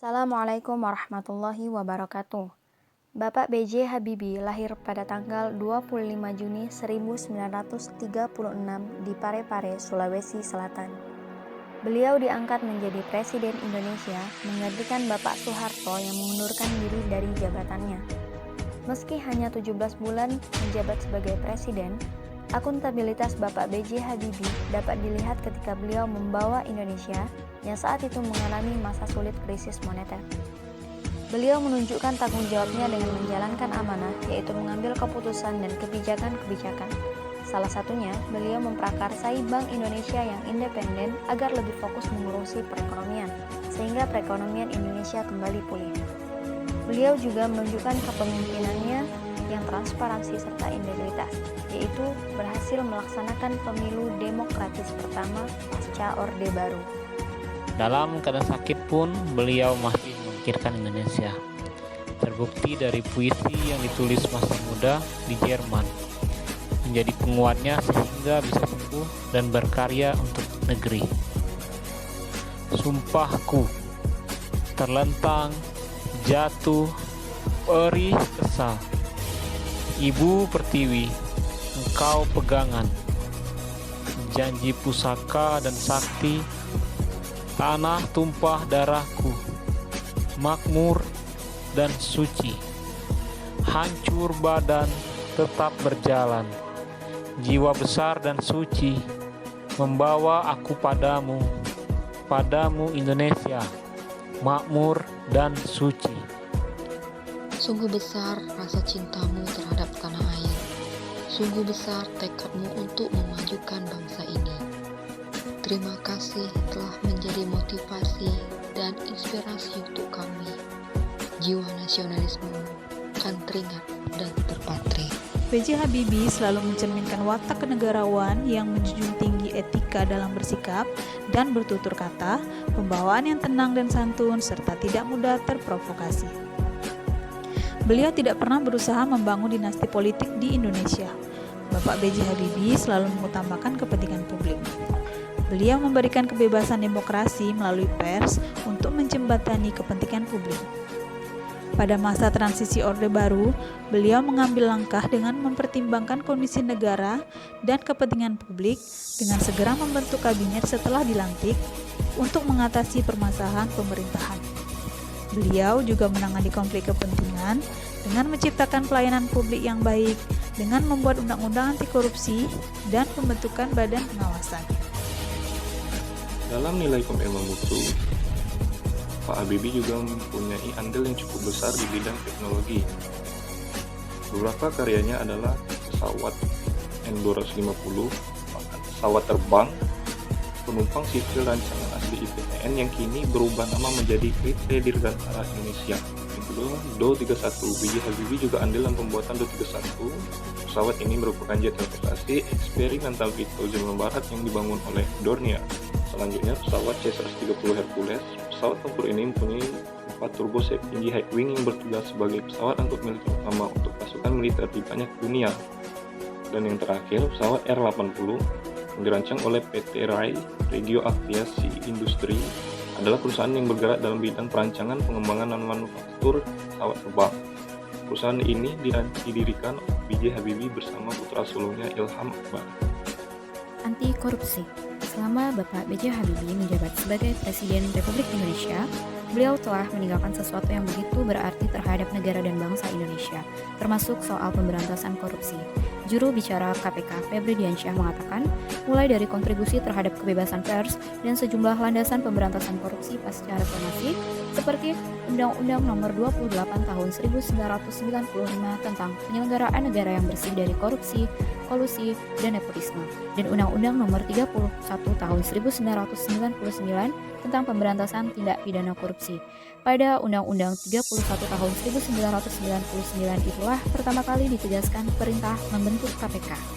Assalamualaikum warahmatullahi wabarakatuh. Bapak B.J. Habibie lahir pada tanggal 25 Juni 1936 di Parepare, Sulawesi Selatan. Beliau diangkat menjadi Presiden Indonesia menggantikan Bapak Soeharto yang mengundurkan diri dari jabatannya. Meski hanya 17 bulan menjabat sebagai Presiden, akuntabilitas Bapak B.J. Habibie dapat dilihat ketika beliau membawa Indonesia yang saat itu mengalami masa sulit krisis moneter. Beliau menunjukkan tanggung jawabnya dengan menjalankan amanah, yaitu mengambil keputusan dan kebijakan-kebijakan. Salah satunya, beliau memprakarsai Bank Indonesia yang independen agar lebih fokus mengurusi perekonomian, sehingga perekonomian Indonesia kembali pulih. Beliau juga menunjukkan kepemimpinannya yang transparansi serta integritas, yaitu berhasil melaksanakan pemilu demokratis pertama pasca Orde Baru. Dalam keadaan sakit pun beliau masih memikirkan Indonesia. Terbukti dari puisi yang ditulis masa muda di Jerman, menjadi penguatnya sehingga bisa sembuh dan berkarya untuk negeri. Sumpahku, terlentang, jatuh, perih kesal. Ibu Pertiwi, engkau pegangan, janji pusaka dan sakti, tanah tumpah darahku, makmur dan suci. Hancur badan tetap berjalan, jiwa besar dan suci membawa aku padamu, padamu Indonesia, makmur dan suci. Sungguh besar rasa cintamu terhadap tanah air. Sungguh besar tekadmu untuk memajukan bangsa ini. Terima kasih telah menjadi motivasi dan inspirasi untuk kami. Jiwa nasionalisme akan teringat dan terpatri. B.J. Habibie selalu mencerminkan watak kenegarawan yang menjunjung tinggi etika dalam bersikap dan bertutur kata, pembawaan yang tenang dan santun, serta tidak mudah terprovokasi. Beliau tidak pernah berusaha membangun dinasti politik di Indonesia. Bapak B.J. Habibie selalu mengutamakan kepentingan publik. Beliau memberikan kebebasan demokrasi melalui pers untuk menjembatani kepentingan publik. Pada masa transisi Orde Baru, beliau mengambil langkah dengan mempertimbangkan kondisi negara dan kepentingan publik dengan segera membentuk kabinet setelah dilantik untuk mengatasi permasalahan pemerintahan. Beliau juga menangani konflik kepentingan dengan menciptakan pelayanan publik yang baik, dengan membuat undang-undang anti korupsi dan pembentukan badan pengawasan. Dalam nilai Ilmu Mutu, Pak Habibie juga mempunyai andil yang cukup besar di bidang teknologi. Beberapa karyanya adalah pesawat N250, pesawat terbang, penumpang sipil rancangan asli IPTN yang kini berubah nama menjadi PT Dirgantara Indonesia. Yang kedua, Do-31. B.J. Habibie juga andil dalam pembuatan Do-31. Pesawat ini merupakan jet investasi eksperimental Vito zaman barat yang dibangun oleh Dornier. Selanjutnya, pesawat C-130 Hercules. Pesawat tempur ini mempunyai 4 turboset tinggi high wing yang bertugas sebagai pesawat angkut militer utama untuk pasukan militer di banyak dunia. Dan yang terakhir, pesawat R-80 yang dirancang oleh PT RAI Radio Aviasi Industri adalah perusahaan yang bergerak dalam bidang perancangan, pengembangan, dan manufaktur pesawat terbang. Perusahaan ini didirikan B.J. Habibie bersama putra sulungnya Ilham Akbar. Anti korupsi. Selama Bapak B.J. Habibie menjabat sebagai Presiden Republik Indonesia, beliau telah meninggalkan sesuatu yang begitu berarti terhadap negara dan bangsa Indonesia, termasuk soal pemberantasan korupsi. Juru bicara KPK Febri Diansyah mengatakan, mulai dari kontribusi terhadap kebebasan pers dan sejumlah landasan pemberantasan korupsi pasca reformasi, seperti Undang-Undang Nomor 28 Tahun 1995 tentang penyelenggaraan negara yang bersih dari korupsi, kolusi, dan nepotisme, dan Undang-Undang Nomor 31 Tahun 1999 tentang pemberantasan tindak pidana korupsi. Pada Undang-Undang 31 Tahun 1999 itulah pertama kali ditegaskan perintah membentuk KPK.